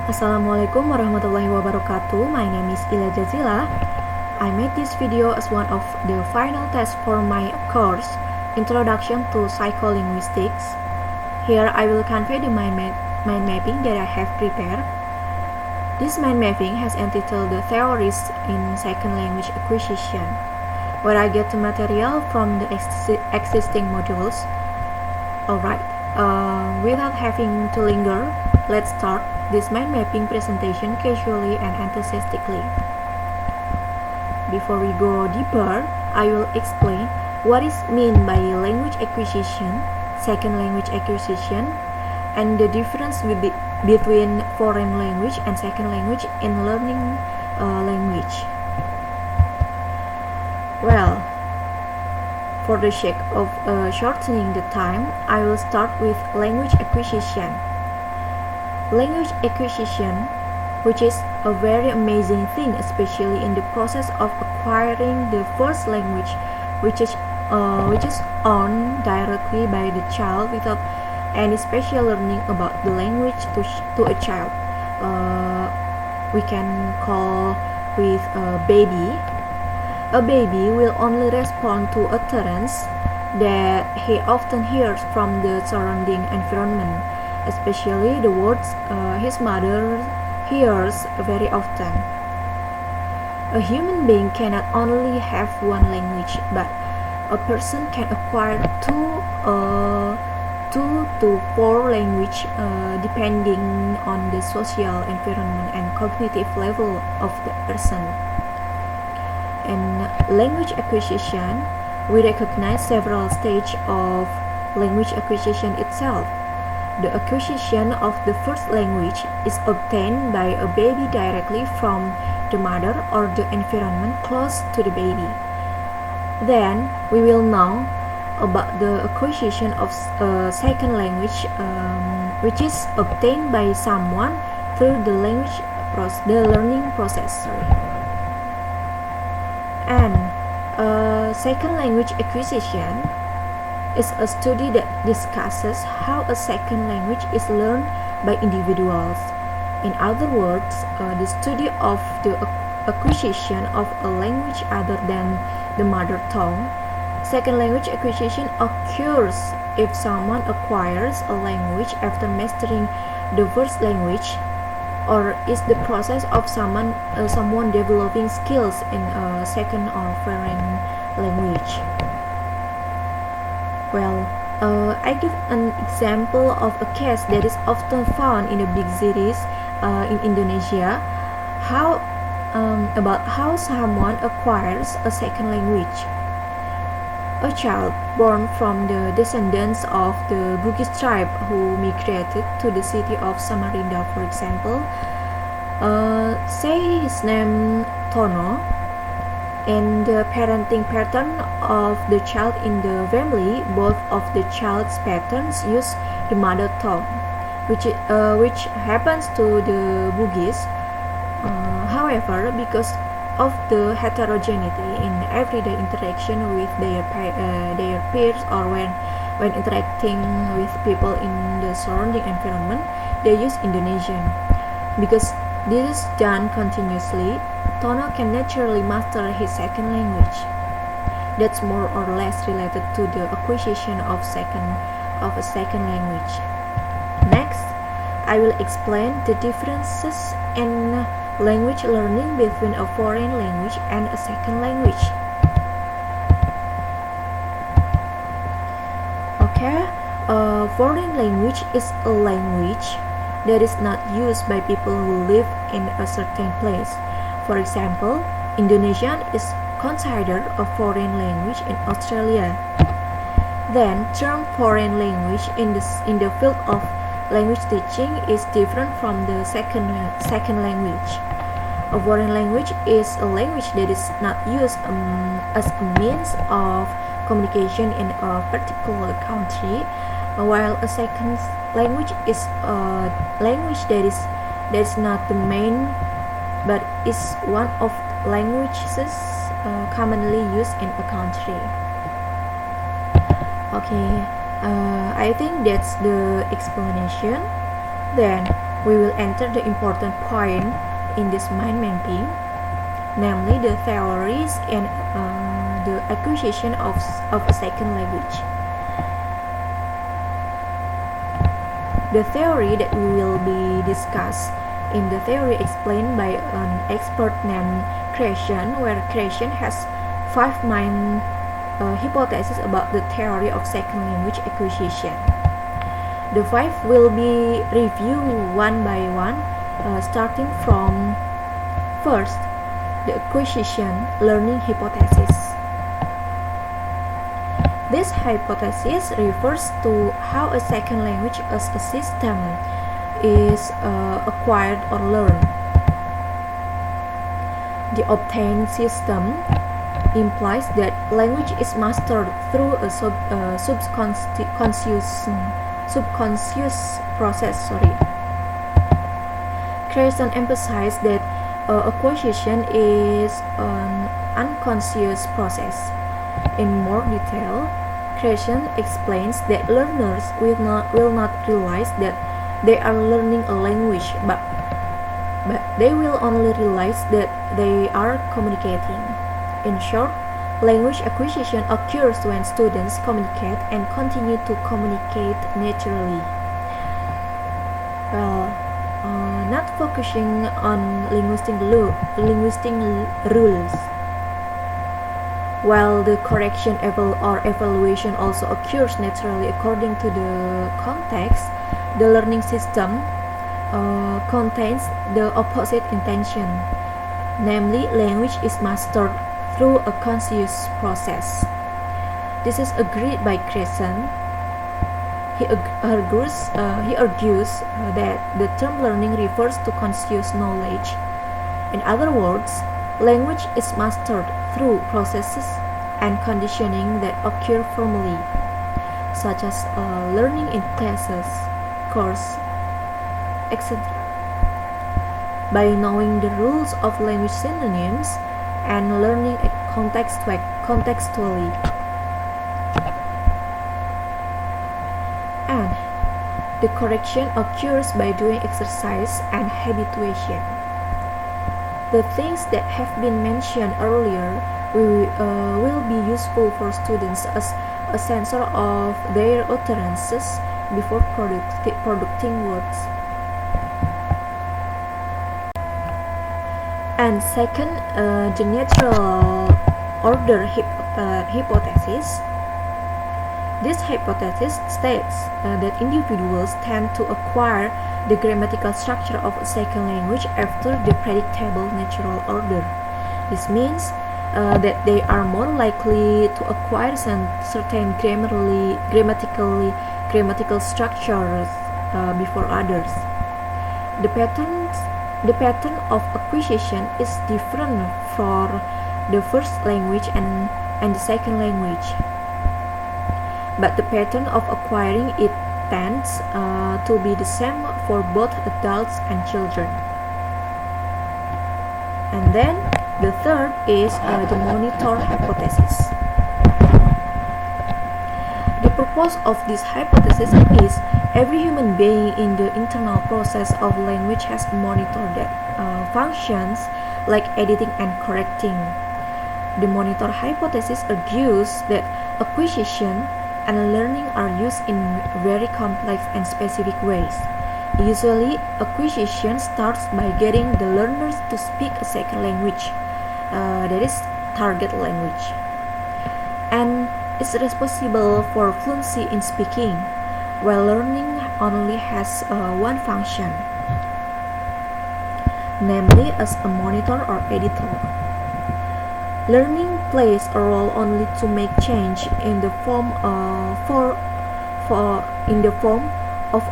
Assalamualaikum warahmatullahi wabarakatuh. My name is Ila Jazilah. I made this video as one of the final tests for my course, Introduction to Psycholinguistics. Here I will convey the mind mapping that I have prepared. This mind mapping has entitled The Theories in Second Language Acquisition, where I get the material from the existing modules. Alright, without having to linger, let's start this mind mapping presentation casually and enthusiastically. Before we go deeper, I will explain what is meant by language acquisition, second language acquisition, and the difference between foreign language and second language in learning language. Well, for the sake of shortening the time, I will start with language acquisition. Language acquisition, which is a very amazing thing, especially in the process of acquiring the first language, which is owned directly by the child without any special learning about the language to a child. We can call with a baby. A baby will only respond to utterance that he often hears from the surrounding environment, especially the words his mother hears very often. A human being cannot only have one language, but a person can acquire two to four languages depending on the social environment and cognitive level of the person. In language acquisition, we recognize several stages of language acquisition itself. The acquisition of the first language is obtained by a baby directly from the mother or the environment close to the baby. Then we will know about the acquisition of a second language, which is obtained by someone through the learning process. And second language acquisition is a study that discusses how a second language is learned by individuals. In other words, the study of the acquisition of a language other than the mother tongue. Second language acquisition occurs if someone acquires a language after mastering the first language, or is the process of someone developing skills in a second or foreign language. Well, I give an example of a case that is often found in the big cities in Indonesia. About how someone acquires a second language. A child born from the descendants of the Bugis tribe who migrated to the city of Samarinda, for example, say his name Tono. In the parenting pattern of the child in the family, both of the child's parents use the mother tongue, which happens to the Bugis. However, because of the heterogeneity in everyday interaction with their peers or when interacting with people in the surrounding environment, they use Indonesian. Because this is done continuously, Tono can naturally master his second language. That's more or less related to the acquisition of a second language. Next, I will explain the differences in language learning between a foreign language and a second language. Okay, a foreign language is a language that is not used by people who live in a certain place. For example, Indonesian is considered a foreign language in Australia. Then, term foreign language in the field of language teaching is different from the second language. A foreign language is a language that is not used as a means of communication in a particular country, while a second language is a language that is not the main, but is one of languages commonly used in a country. Okay, I think that's the explanation. Then we will enter the important point in this mind mapping, namely the theories and the acquisition of a second language. The theory that we will be discussed in the theory explained by an expert named Creation, where Creation has 5 main hypotheses about the theory of second language acquisition. The 5 will be reviewed one by one, starting from first, the acquisition learning hypothesis. This hypothesis refers to how a second language as a system is acquired or learned. The obtained system implies that language is mastered through a subconscious process. Creation emphasized that acquisition is an unconscious process. In more detail, Creation explains that learners will not realize that they are learning a language, but they will only realize that they are communicating. In short, language acquisition occurs when students communicate and continue to communicate naturally. Not focusing on linguistic rules. While the correction or evaluation also occurs naturally according to the context, the learning system contains the opposite intention, namely language is mastered through a conscious process. This is agreed by Creation. He argues that the term learning refers to conscious knowledge. In other words, language is mastered through processes and conditioning that occur formally, such as learning in classes, course, etc. By knowing the rules of language synonyms and learning contextually. And the correction occurs by doing exercise and habituation. The things that have been mentioned earlier will be useful for students as a censor of their utterances before producing words. And second, the natural order hypothesis. This hypothesis states that individuals tend to acquire the grammatical structure of a second language after the predictable natural order. This means that they are more likely to acquire certain grammatical structures before others. The pattern of acquisition is different for the first language and the second language, but the pattern of acquiring it tends to be the same for both adults and children. And then the third is the monitor hypothesis. The purpose of this hypothesis is every human being in the internal process of language has a monitor that functions like editing and correcting. The monitor hypothesis argues that acquisition and learning are used in very complex and specific ways. Usually, acquisition starts by getting the learners to speak a second language, that is, target language, and is responsible for fluency in speaking, while learning only has one function, namely as a monitor or editor. Learning plays a role only to make change in the form of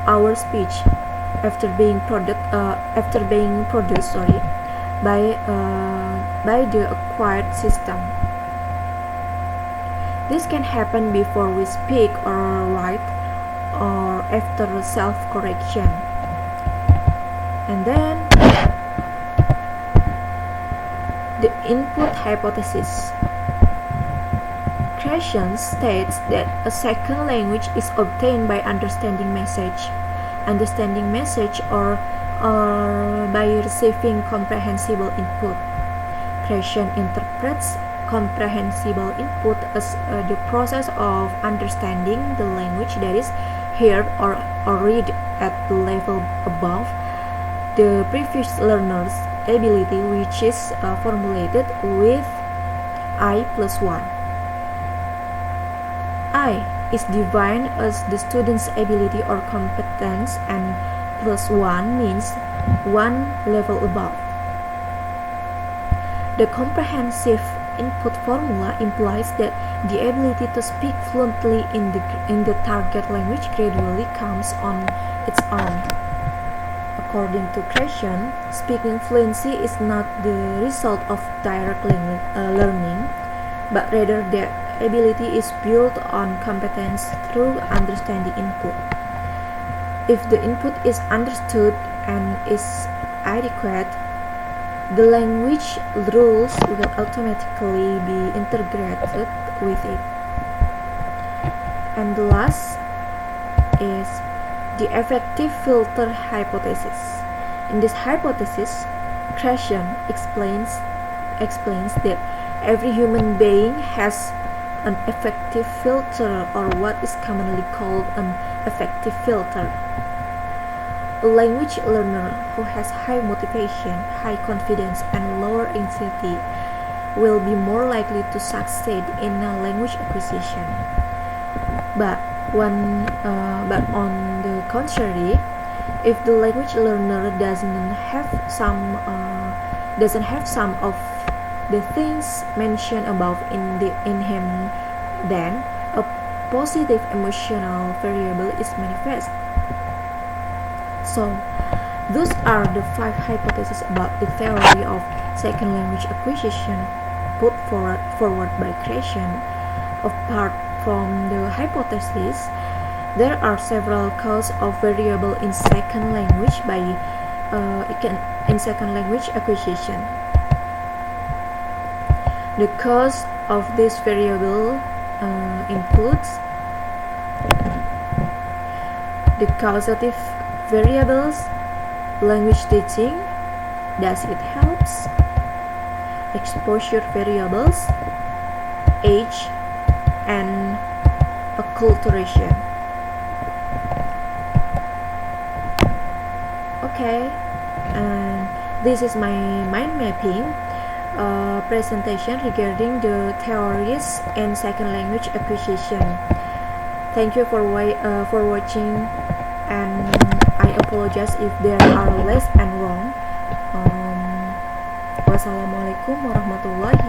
our speech after being produced by the acquired system. This can happen before we speak or write, or after self-correction. And then the input hypothesis. Creation states that a second language is obtained by understanding message, understanding message or by receiving comprehensible input. Creation interprets comprehensible input as the process of understanding the language that is heard or read at the level above the previous learner's ability, which is formulated with I plus 1. I is defined as the student's ability or competence, and plus 1 means one level above. The comprehensive input formula implies that the ability to speak fluently in the target language gradually comes on its own. According to Creation, speaking fluency is not the result of direct learning, but rather that ability is built on competence through understanding input. If the input is understood and is adequate, the language rules will automatically be integrated with it. And the last is the effective filter hypothesis. In this hypothesis, Creation explains that every human being has an effective filter, or what is commonly called an effective filter. A language learner who has high motivation, high confidence, and lower anxiety will be more likely to succeed in language acquisition. But on the contrary, if the language learner doesn't have some of the things mentioned above in him, then a positive emotional variable is manifest. So, those are the 5 hypotheses about the theory of second language acquisition put forward by Creation. Apart from the hypothesis, there are several causes of variable in second language acquisition. The cause of this variable includes the causative variables, language teaching, does it helps, exposure variables, age, and acculturation. Okay, and this is my mind mapping presentation regarding the theories and second language acquisition. Thank you for watching, and I apologize if there are less and wrong. Wassalamualaikum warahmatullahi